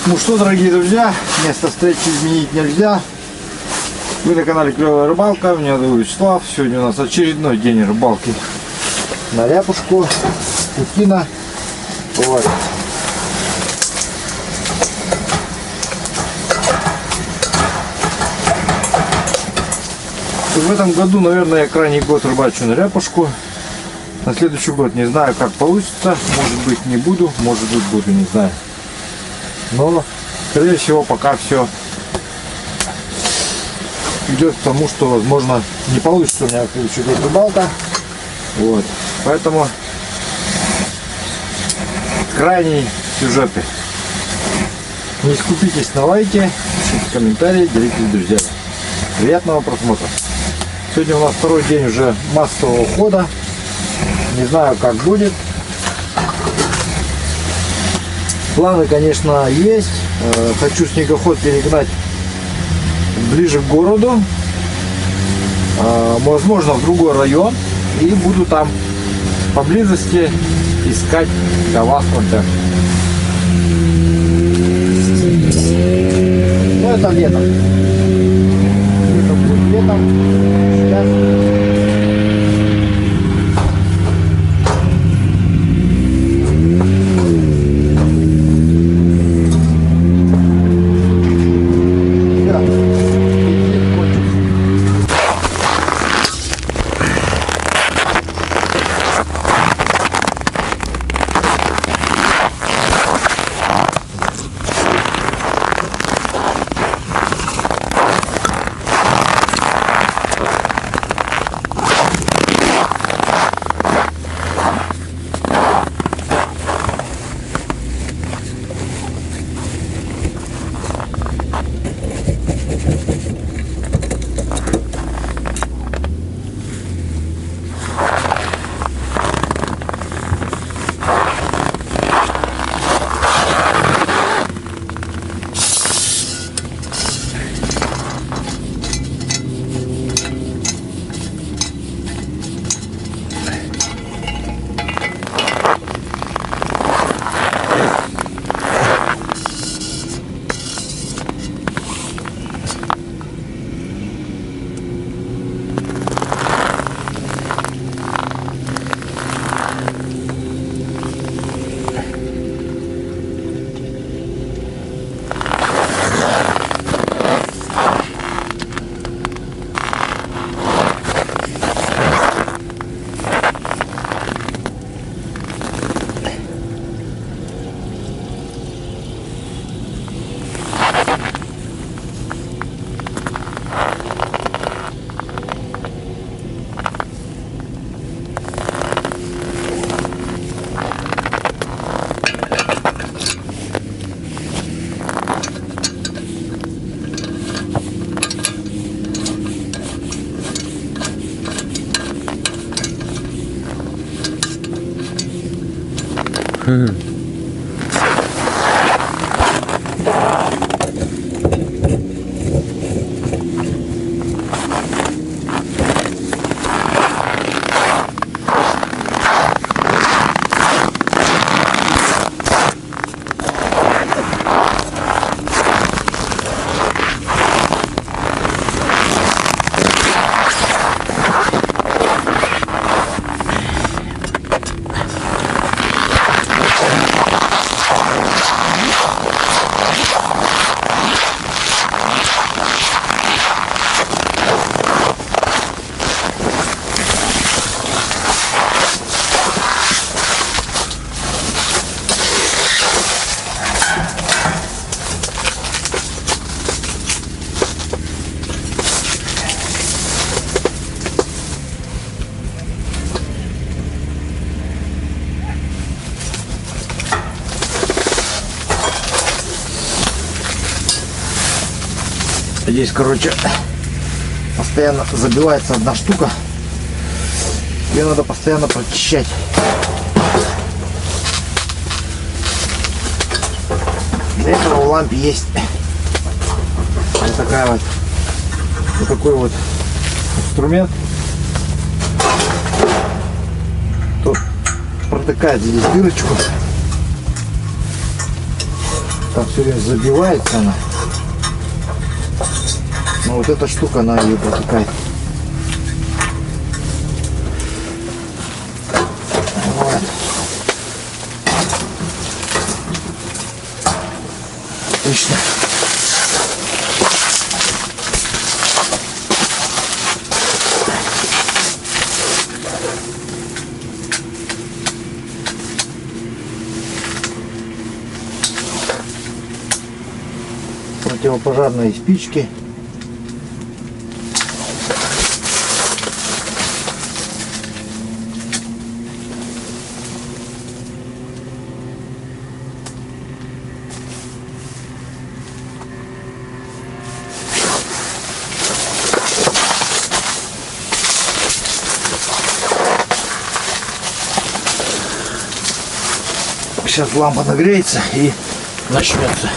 Ну что, дорогие друзья, место встречи изменить нельзя. Вы на канале Клевая Рыбалка, меня зовут Вячеслав. Сегодня у нас очередной день рыбалки на ряпушку, путина. Вот. В этом году, наверное, я крайний год рыбачу на ряпушку. На следующий год не знаю, как получится. Может быть, не буду, может быть, буду, не знаю. Но, скорее всего, пока все идет к тому, что, возможно, не получится у меня в следующий год рыбалка. Вот. Поэтому крайние сюжеты. Не скупитесь на лайки, пишите комментарии, делитесь с друзьями. Приятного просмотра. Сегодня у нас второй день уже массового ухода. Не знаю, как будет. Планы, конечно, есть. Хочу снегоход перегнать ближе к городу. Возможно, в другой район. И буду там поблизости искать галас-контент. Ну, это летом. Это будет летом. Сейчас. Здесь, короче, постоянно забивается одна штука. Ее надо постоянно прочищать. Для этого в лампе есть вот такой вот инструмент. Тут протыкает здесь дырочку. Там все время забивается она. Но вот эта штука, она ее протекает. Вот. Отлично. Противопожарные спички. Сейчас лампа нагреется и начнется.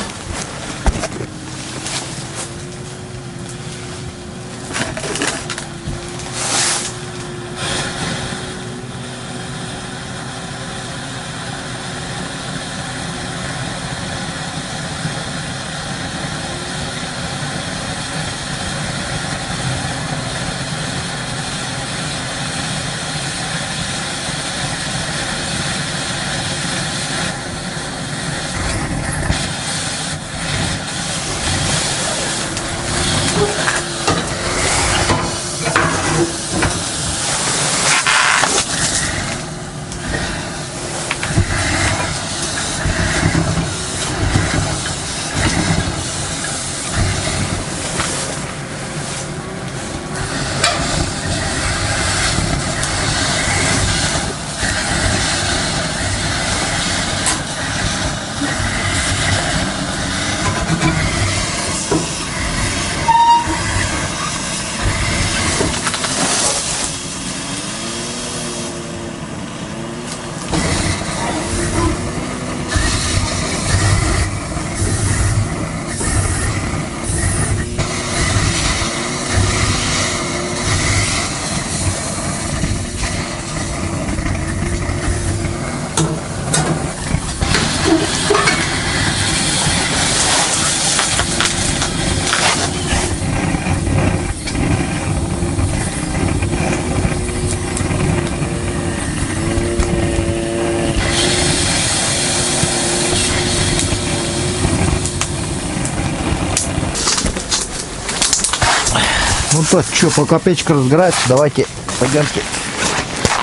Ну то, что, пока печка разгорается, давайте пойдемте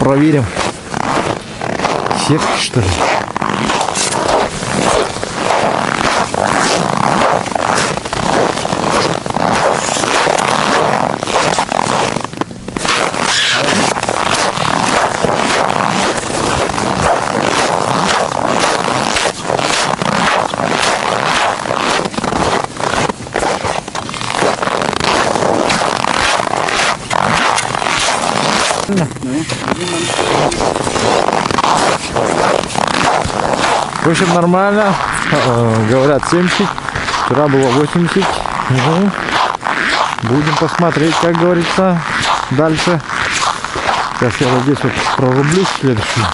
проверим сетки, что ли. В общем, нормально. Говорят 70. Вчера было 80. Ну, будем посмотреть, как говорится, дальше. Сейчас я вот здесь вот прорублюсь следующий.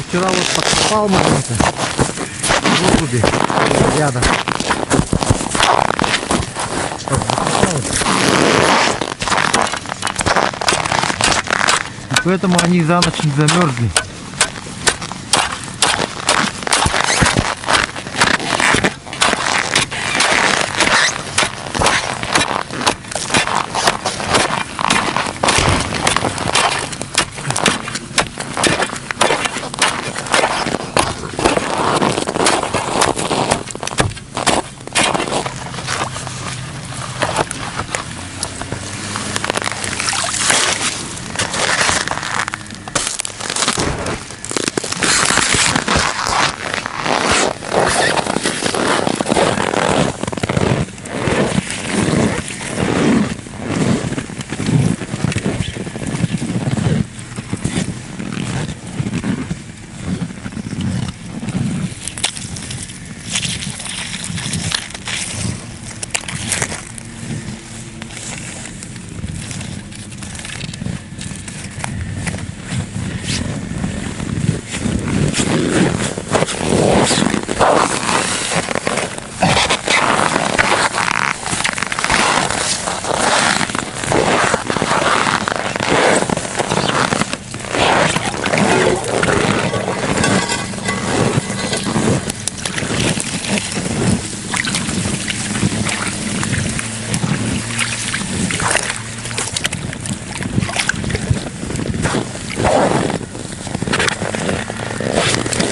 Вчера вот подкопал маленько. Голуби рядом. И поэтому они за ночь не замерзли.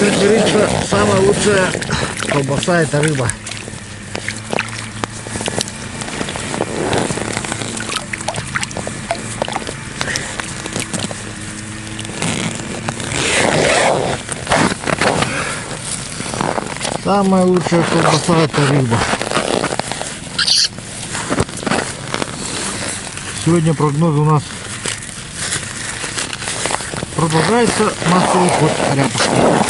Как говорится, самая лучшая колбаса — это рыба. Самая лучшая колбаса — это рыба. Сегодня прогноз у нас продолжается массовый ход ряпушки.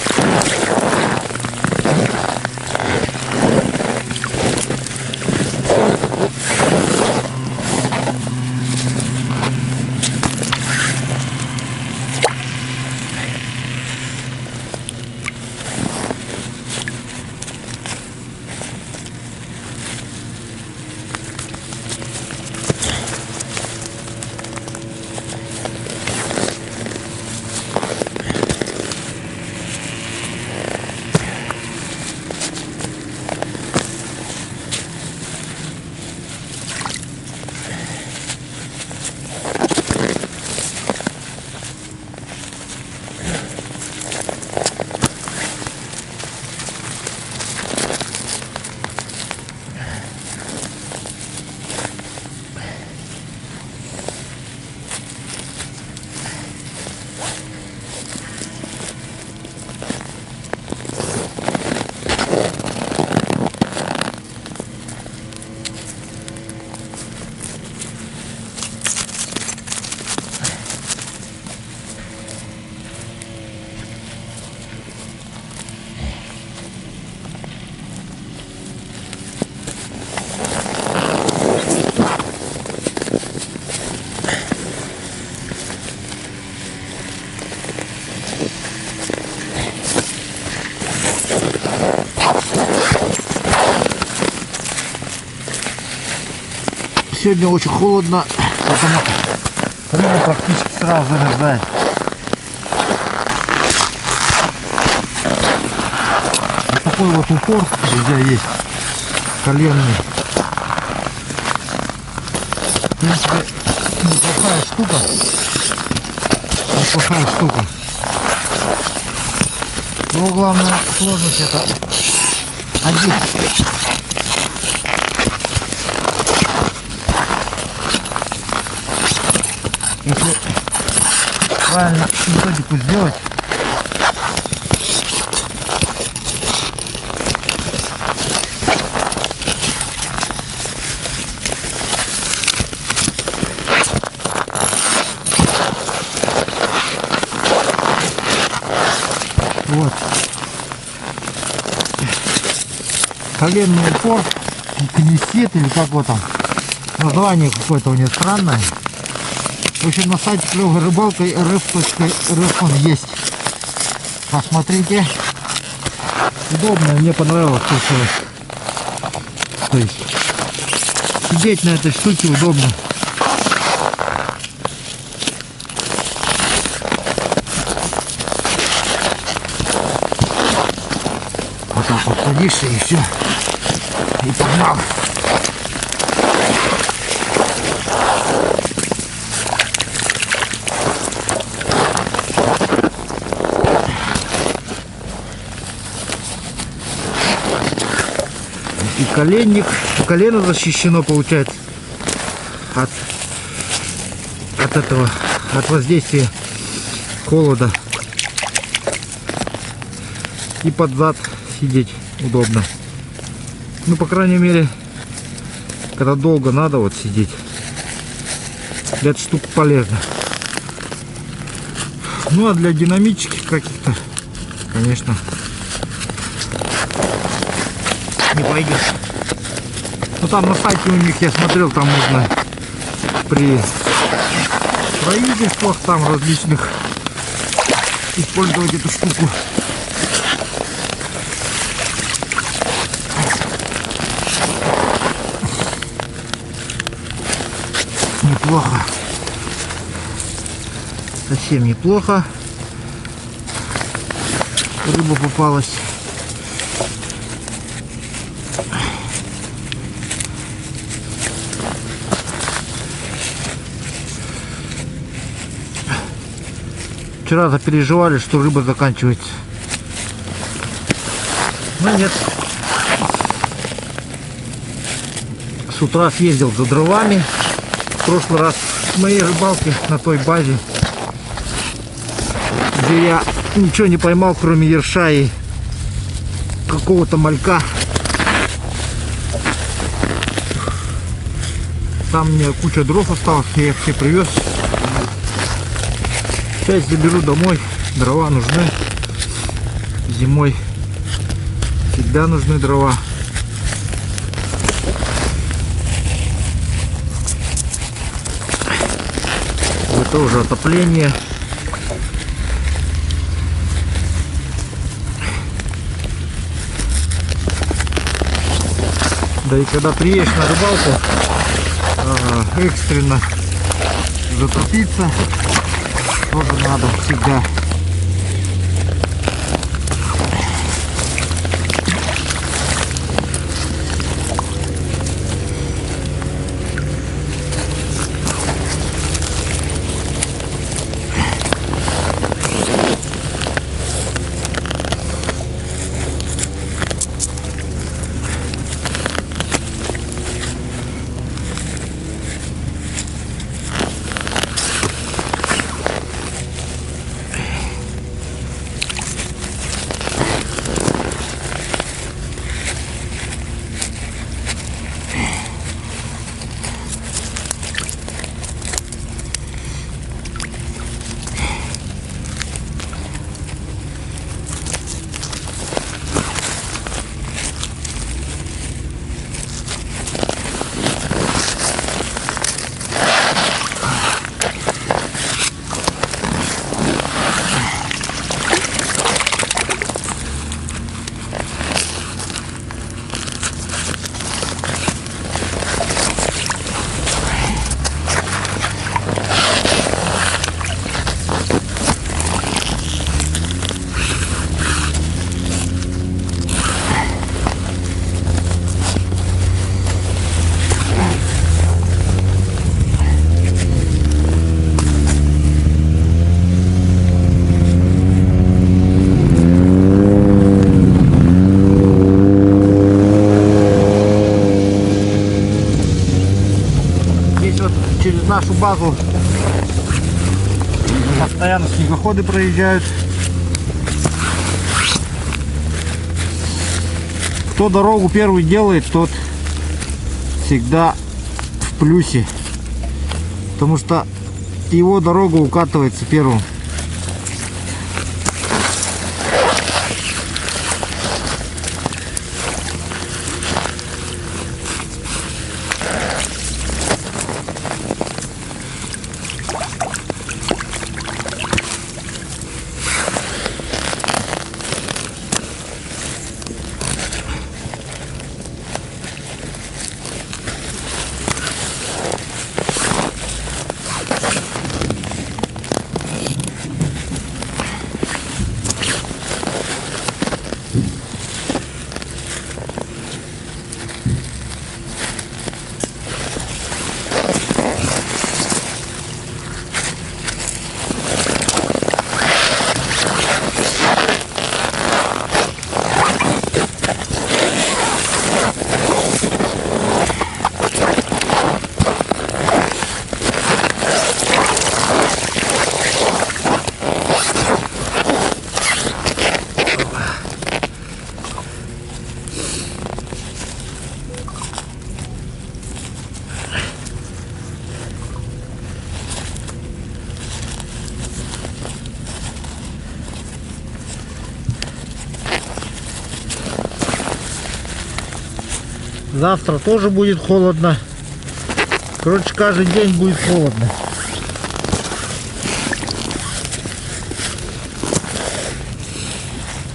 Сегодня очень холодно, потому что рыба практически сразу замерзает. Вот такой вот упор, друзья, есть коленный. В принципе, неплохая штука. Неплохая штука. Но главная сложность — это одеть. Если правильно методику сделать, вот коленный упор, кнесет, или как вот там, название какое-то у него странное. В общем, на сайте Клевая Рыбалка rf.rf он есть. Посмотрите. Удобно, мне понравилось. То есть сидеть на этой штуке удобно. Вот так вот садишься и все. И погнал. И коленник, колено защищено, получается, от этого, от воздействия холода. И под зад сидеть удобно. Ну, по крайней мере, когда долго надо вот сидеть, эта штука полезна. Ну, а для динамических каких-то, конечно, не пойдешь. Ну, там на сайте у них, я смотрел, там можно при строительствах там различных использовать эту штуку. Неплохо. Совсем неплохо. Рыба попалась. Вчера запереживали, что рыба заканчивается. Но нет. С утра съездил за дровами. В прошлый раз с моей рыбалки на той базе, где я ничего не поймал, кроме ерша и какого-то малька. Там у меня куча дров осталось, я их все привез. Сейчас заберу домой. Дрова нужны. Зимой всегда нужны дрова. Это уже отопление. Да и когда приедешь на рыбалку, экстренно затопиться тоже надо всегда. Через нашу базу постоянно снегоходы проезжают. Кто дорогу первый делает, тот всегда в плюсе, потому что его дорога укатывается первым. Завтра тоже будет холодно. Короче, каждый день будет холодно.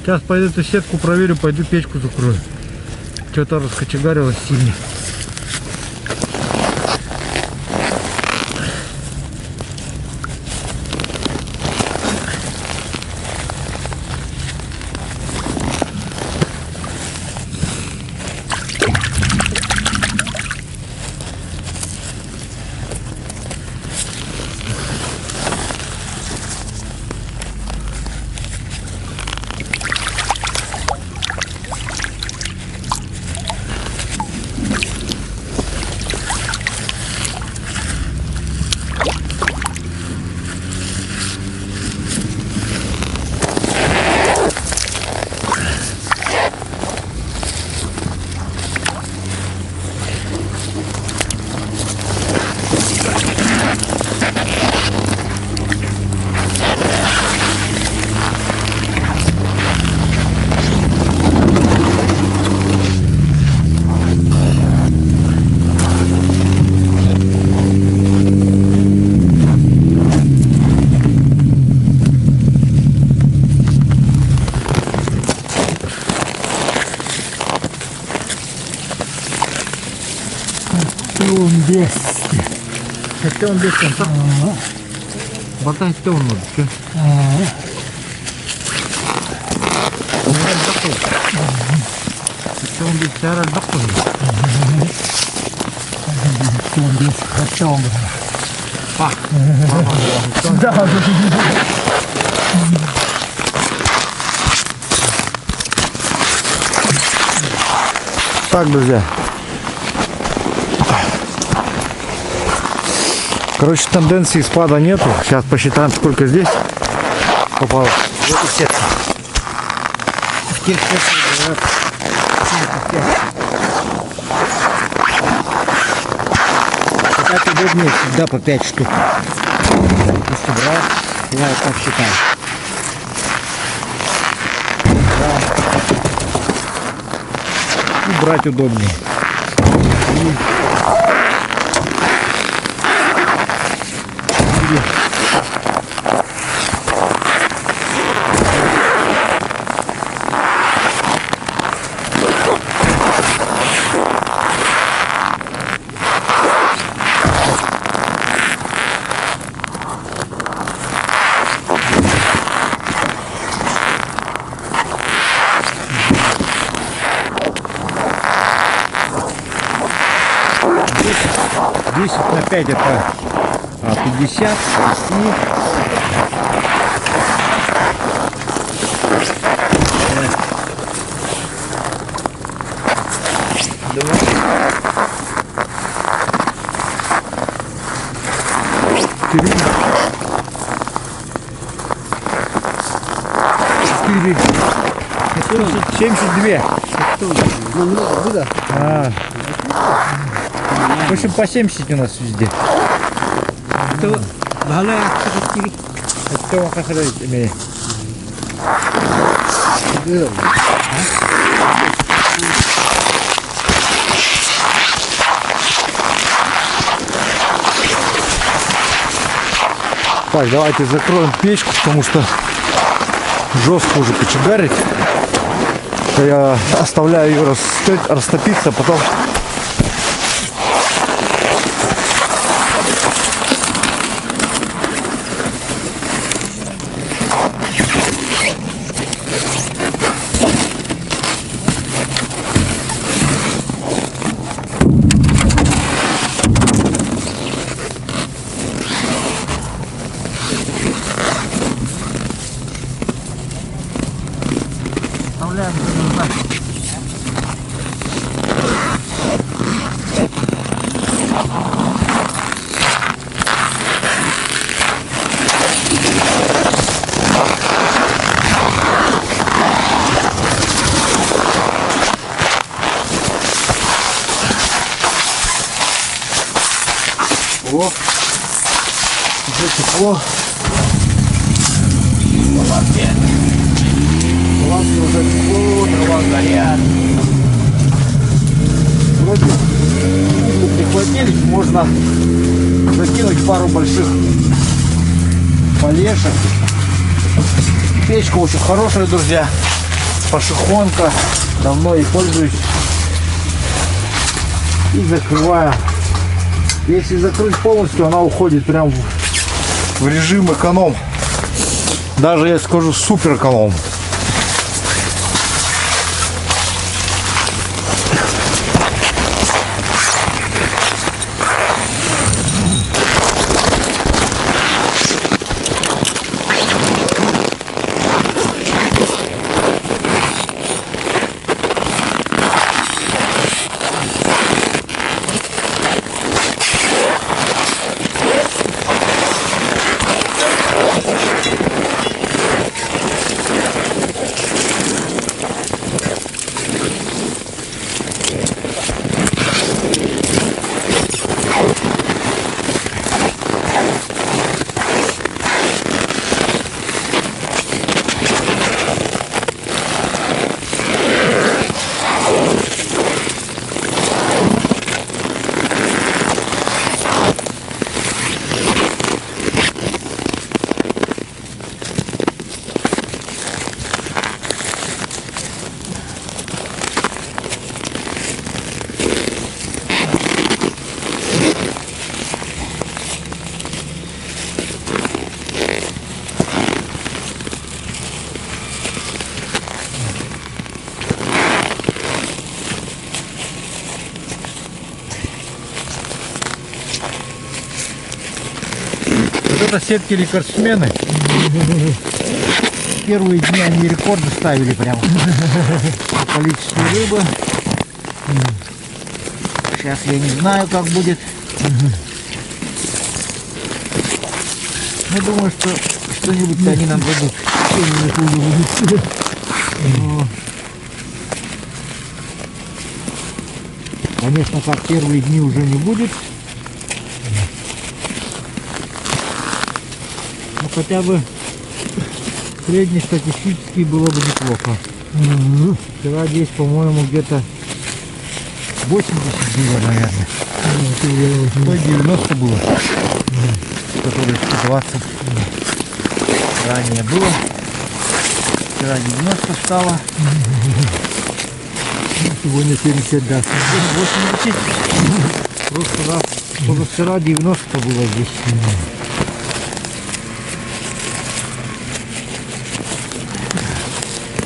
Сейчас пойду эту сетку проверю, пойду печку закрою. Что-то раскочегарилось сильно. 200. Хотя он без конца. Болтать что он может? Хотя он без тяра доходит. Он без хотел. Да. Так, друзья. Короче, тенденции спада нету. Сейчас посчитаем, сколько здесь попало. В эту сетку. В тех сетках. Так удобнее всегда по 5 штук. Если брать, я вот так считаю. И брать удобнее. На 5 это 50 и четыре. 72. В общем, по 70 у нас везде. Это Так, давайте закроем печку, потому что жестко уже кочегарит. Я оставляю ее растопиться, потом О, уже тепло. Лампы уже тепло, дрова горят. Вроде прихватили, можно закинуть пару больших полешек. Печка очень хорошая, друзья. Пошехонка. Давно ей пользуюсь. И закрываю. Если закрыть полностью, она уходит прям в режим эконом. Даже, я скажу, супер эконом. ребята сетки рекордсмены. Первые дни они рекорды ставили прямо по количеству рыбы. Сейчас я не знаю, как будет. Но думаю, что что-нибудь они нам дадут. Конечно, как первые дни уже не будет. Но хотя бы среднестатистически было бы неплохо. Вчера здесь, по-моему, где-то 80 было, наверное. 90 было. Которые 120 ранее было. Вчера 90 стало. Сегодня 70, да. 80. Просто раз. Позавчера 90 было здесь.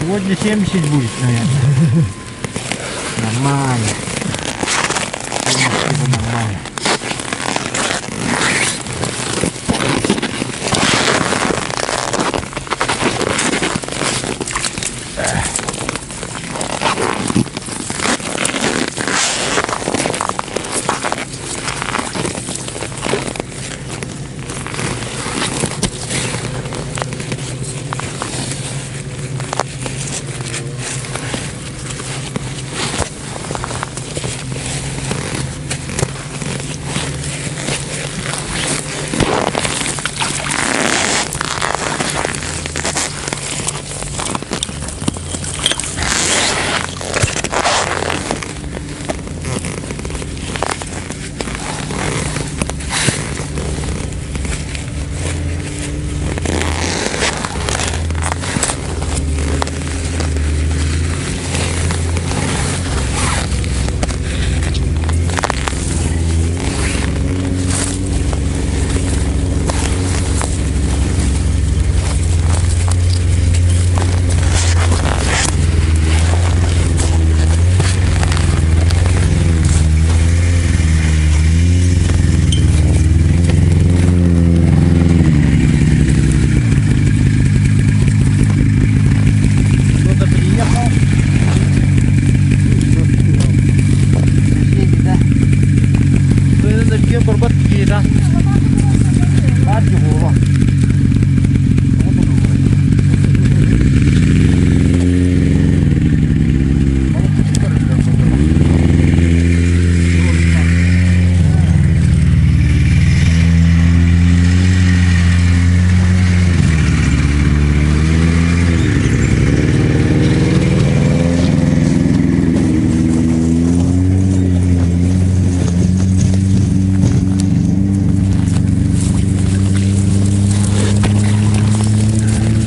Сегодня 70 будет, наверное. Нормально. 70 это нормально.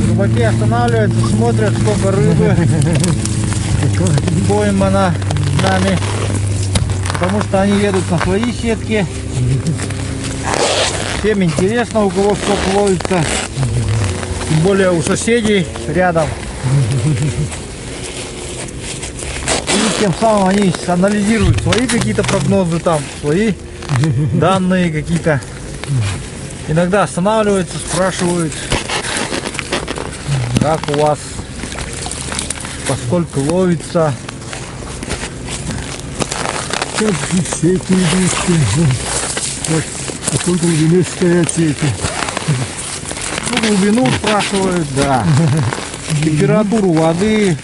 Рыбаки останавливаются, смотрят, сколько рыбы поймано нами, потому что они едут на свои сетки. Всем интересно, у кого сколько ловится, тем более у соседей рядом. И тем самым они анализируют свои какие-то прогнозы, там свои данные какие-то. Иногда останавливаются, спрашивают, как у вас, поскольку ловится. Как сети идут, а сколько глубины стоят сети? Ну, глубину спрашивают, да. Температуру воды,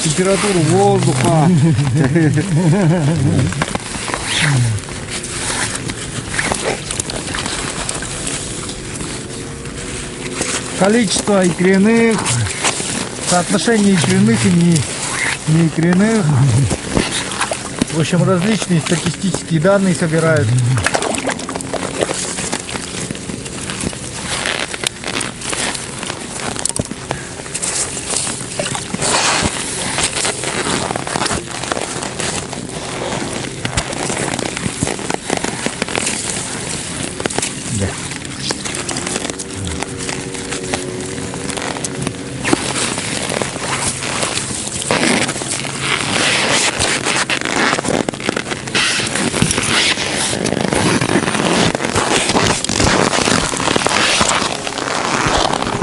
температуру воздуха. Количество икряных, соотношение икряных и неикряных. В общем, различные статистические данные собирают.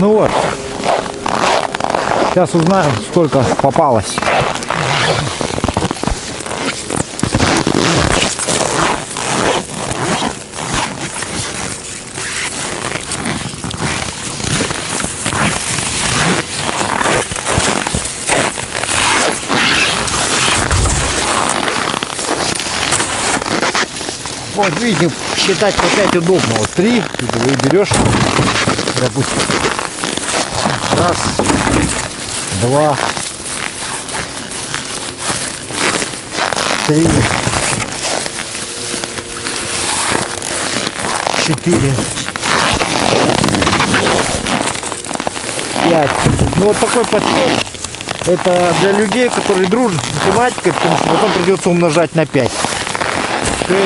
Ну вот. Сейчас узнаем, сколько попалось. Вот видите, считать опять удобно. Вот 3, ты берешь, допустим, 1, 2, 3, 4, 5. Ну вот такой подсчет. Это для людей, которые дружат с математикой, потому что потом придется умножать на 5. 6.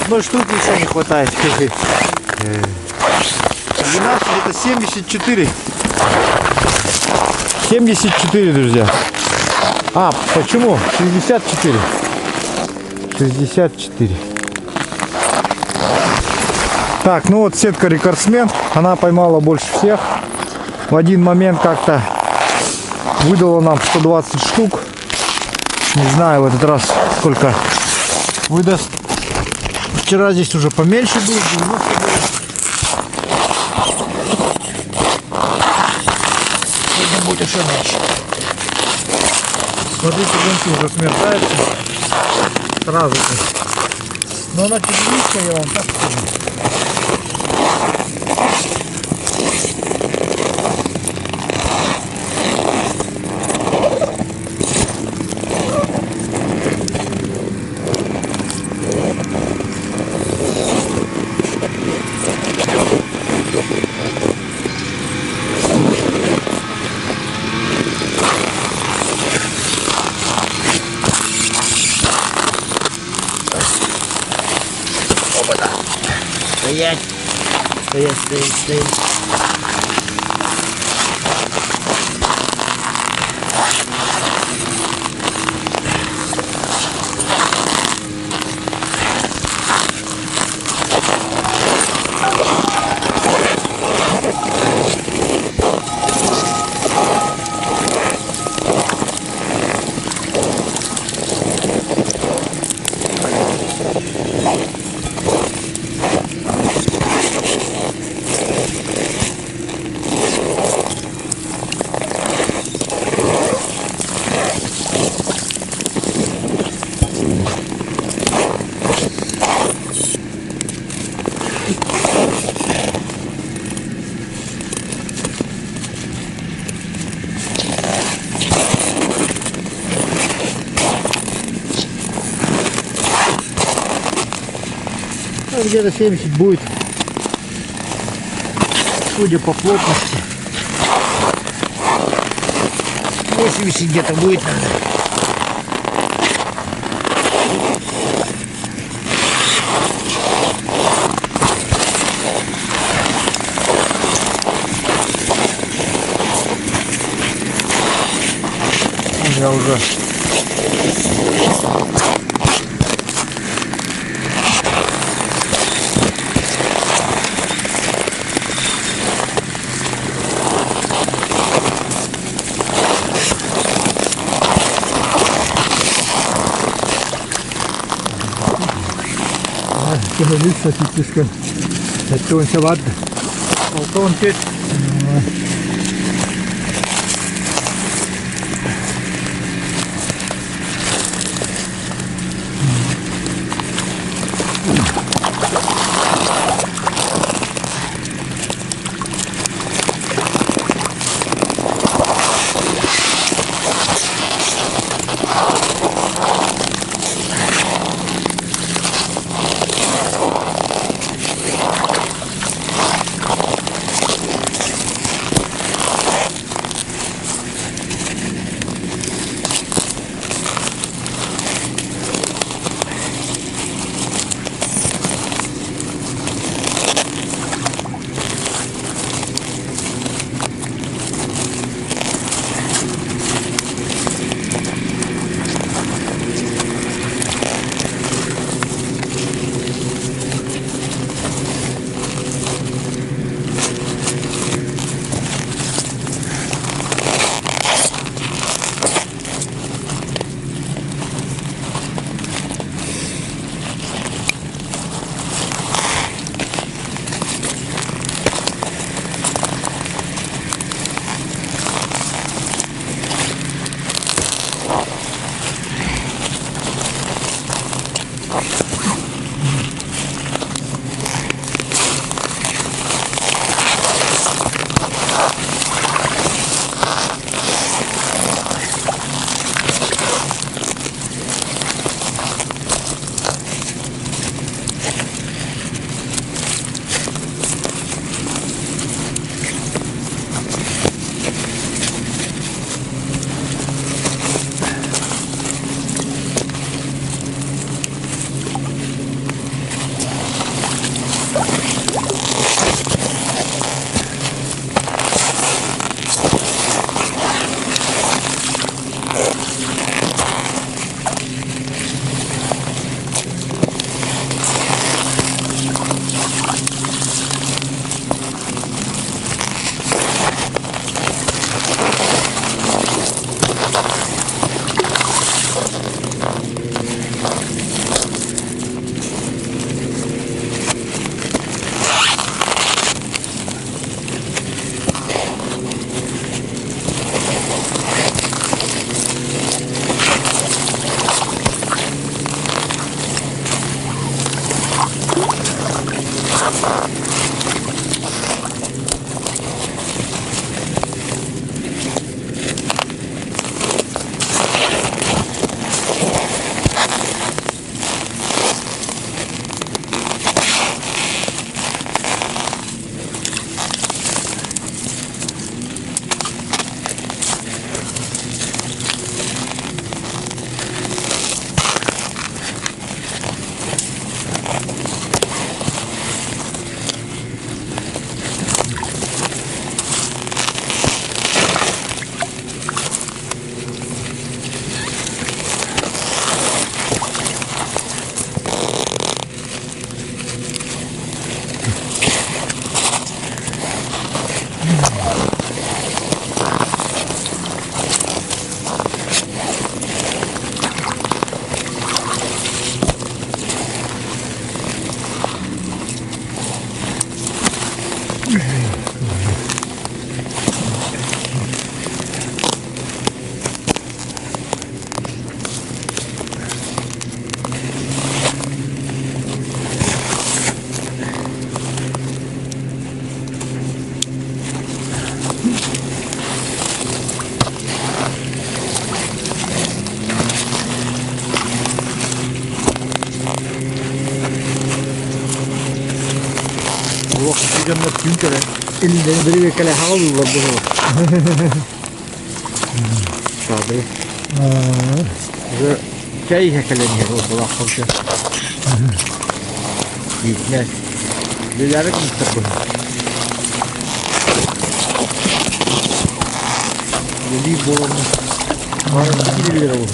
Одной штуки еще не хватает. 12 это 74. 74, друзья. А, почему? 64. 64. Так, ну вот сетка рекордсмен. Она поймала больше всех. В один момент как-то выдала нам 120 штук. Не знаю в этот раз сколько выдаст. Вчера здесь уже поменьше было, 90 было. Сегодня будет еще меньше. Смотрите, вон уже смеркается. Сразу же. Но она тепличная, я вам так скажу. Стоять! Стоять, стоять, стоять! Где-то 70 будет, судя по плотности. 80 где-то будет, наверное. Я уже Лиса типичка. Это он все ладно. вот он теперь. Hocamlar tüm kere elinden biri ve kale havalılar bunu. Tabii. Ve şey hekeleniyor o bulak hoca. Gitler. Bilerek mi takın? Dedi boğulma. Var 2 lira oldu.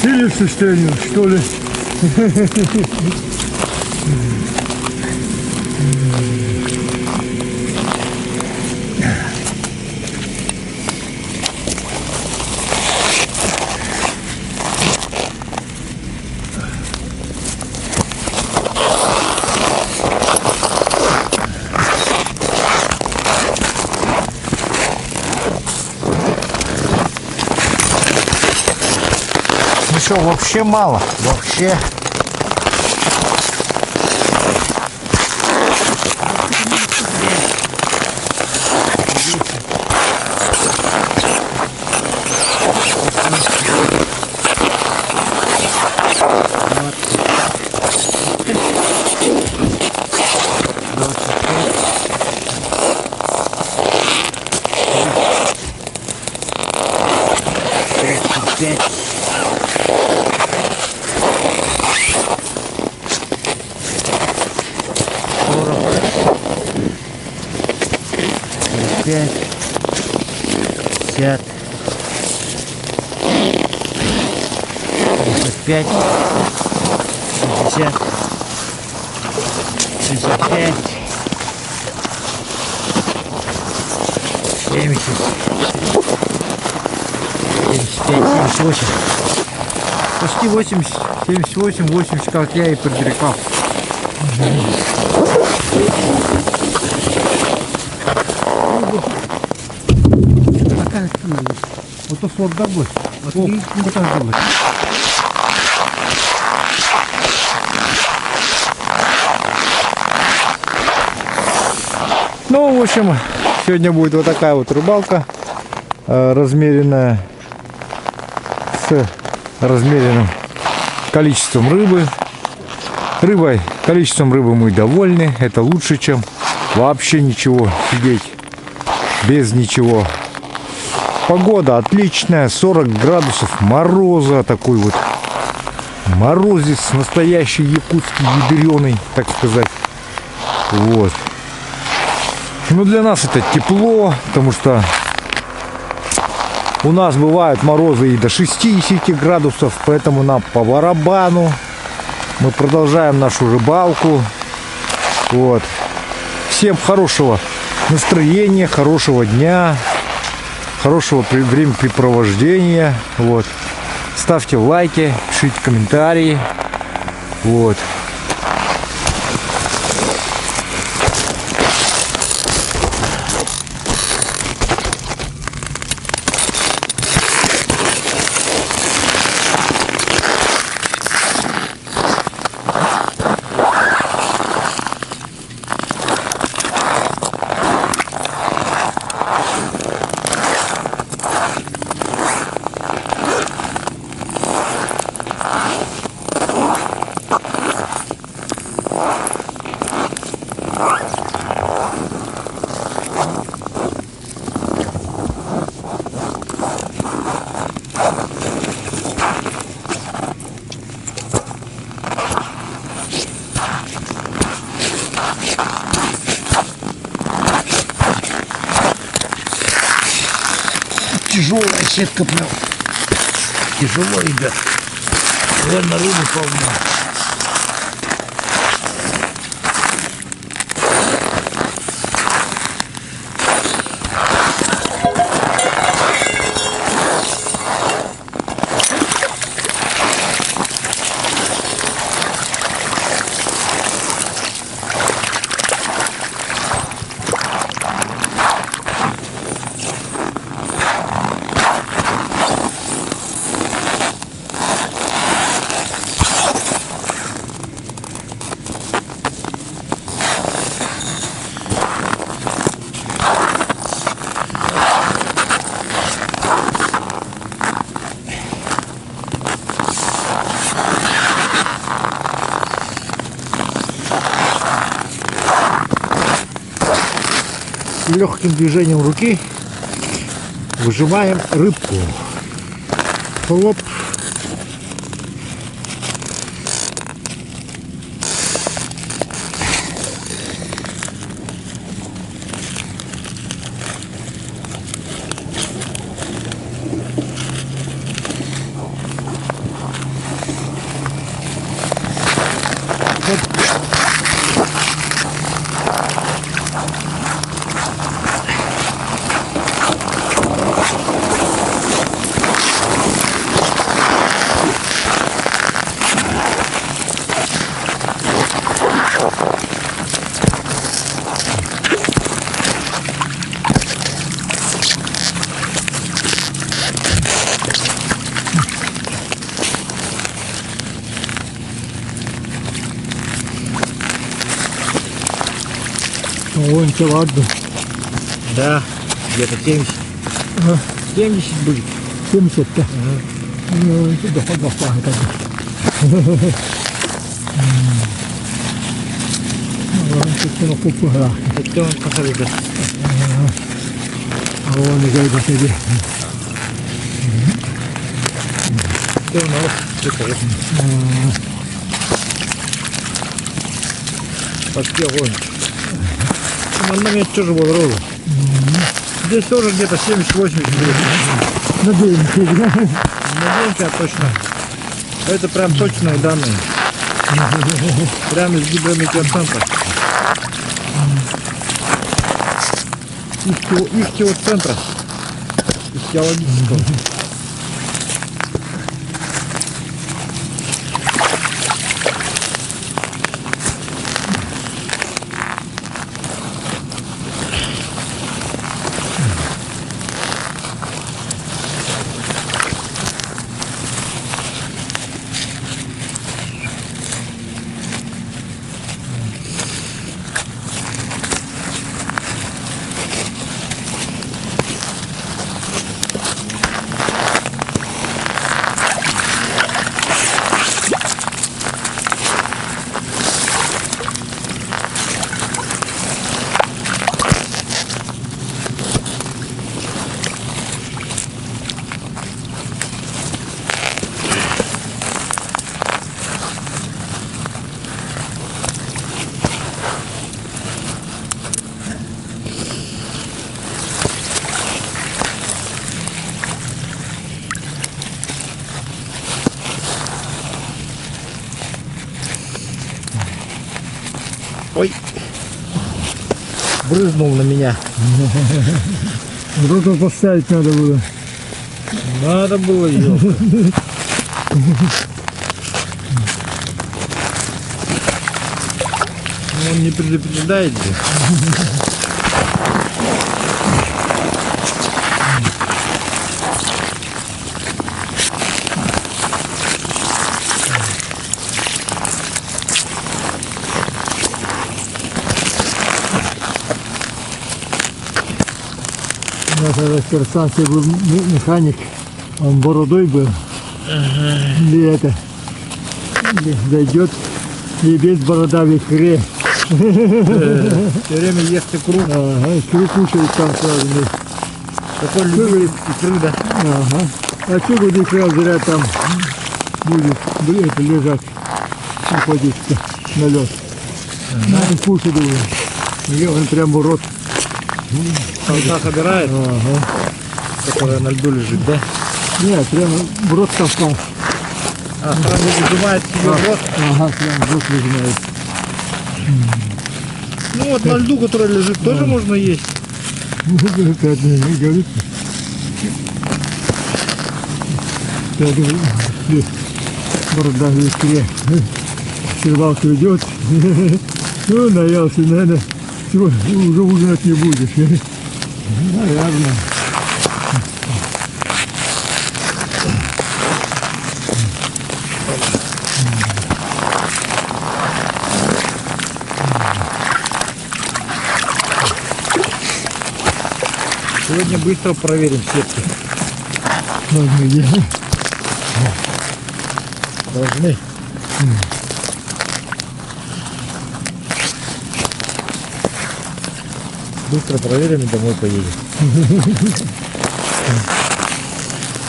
Сильно состояние, что ли? Ну что, вообще мало. Вообще. Пять, 50, 55, 60, 65, 70, 75, 78. Почти 80, 78, 80, как я и предрекал. Вот то сорт добыть. Вот так добыть. Ну, в общем, сегодня будет вот такая вот рыбалка, размеренная, с размеренным количеством рыбы. Количеством рыбы мы довольны. Это лучше, чем вообще ничего сидеть без ничего. Погода отличная, 40 градусов мороза, такой вот морозец, настоящий якутский, ядреный, так сказать. Вот. Ну, для нас это тепло, потому что у нас бывают морозы и до 60 градусов, поэтому нам по барабану. Мы продолжаем нашу рыбалку. Вот. Всем хорошего настроения, хорошего дня. Хорошего времяпрепровождения. Вот. Ставьте лайки, пишите комментарии. Вот. Тяжелая сетка прям. тяжело, ребят. Наверное, рыбы полно. Легким движением руки выжимаем рыбку. Хлоп. Вон ладно. Да, где-то 70. 70 будет. 70-то. Ну, это дофига, конечно. Sitten on kuppuhela. Sitten on kasarika. On niin käydä sekin. Sitten on ollut. Почти огонь. На момент тоже был ровно. Здесь тоже где-то 70-80 будет. Надеемся точно. Это прям точные данные. Прямо из гидрометеоцентра. Их центра. Ихтиологического. Ой, брызнул на меня. Вот это поставить надо было. Надо было ее. Он не предупреждает же. У нас на электростанции был механик, он бородой был. И это, зайдет и без борода в икре. Все время ест икру. Ага, икру кушает там сразу. Такой любитель икры, да? Ага. А что будет икра зря там будет, это лежать, находится на лед. И кушать его. И он прям в рот. Солдат собирает, Ага. которая на льду лежит, да? Нет, прямо в рот толкал. А сразу выжимает себе в рот. Ага, прям в рот выжимает. Ну вот на льду, который лежит, тоже можно есть. Это говорит. Борода в искре. Сервалка идет. Ну, наелся, наверное. Все, уже ужинать не будешь. Наверное. Сегодня быстро проверим сетки. Должны. Быстро проверим и домой поедем.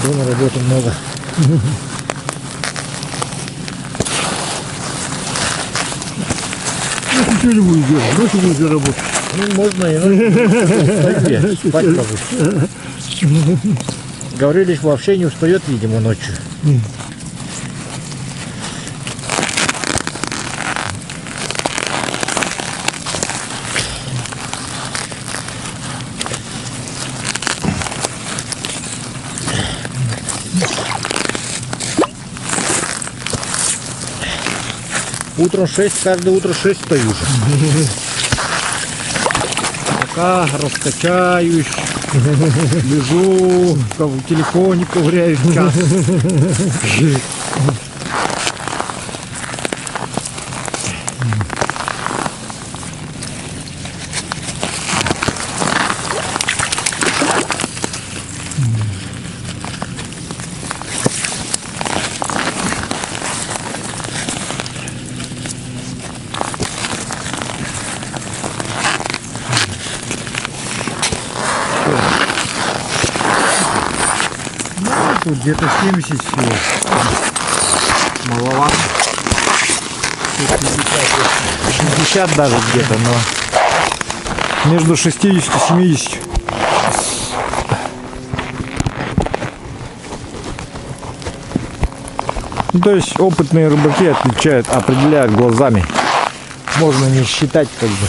Дома работы много. Ничего не будешь делать, ночью будешь работать. Ну, можно и ночью. Спать побыть. Гаврилич вообще не устает, видимо, ночью. Утром 6, каждое утро 6 стою уже. Пока раскачаюсь, лежу, в телефоне ковыряюсь час. Тут где-то 70 всего. Маловато. 60 даже где-то, но между 60 и 70. Ну, то есть опытные рыбаки определяют глазами. Можно не считать как бы.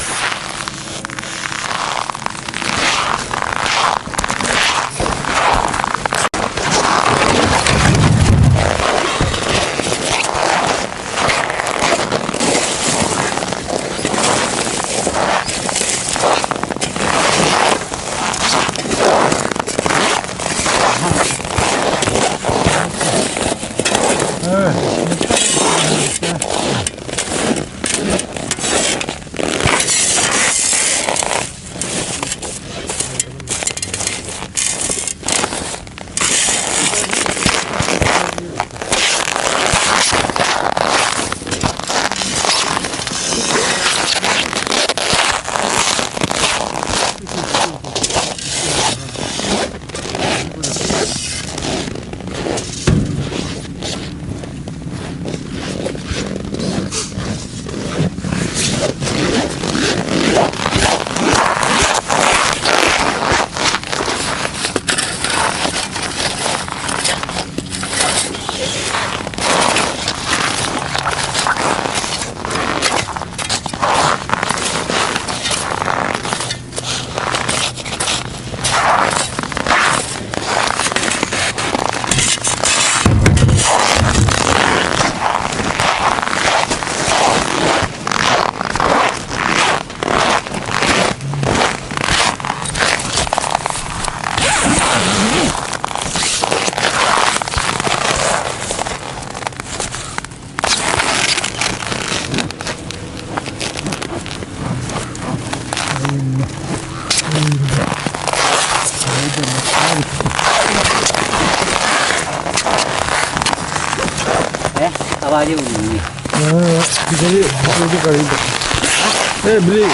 Блин,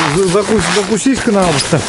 закусись-ка на августа.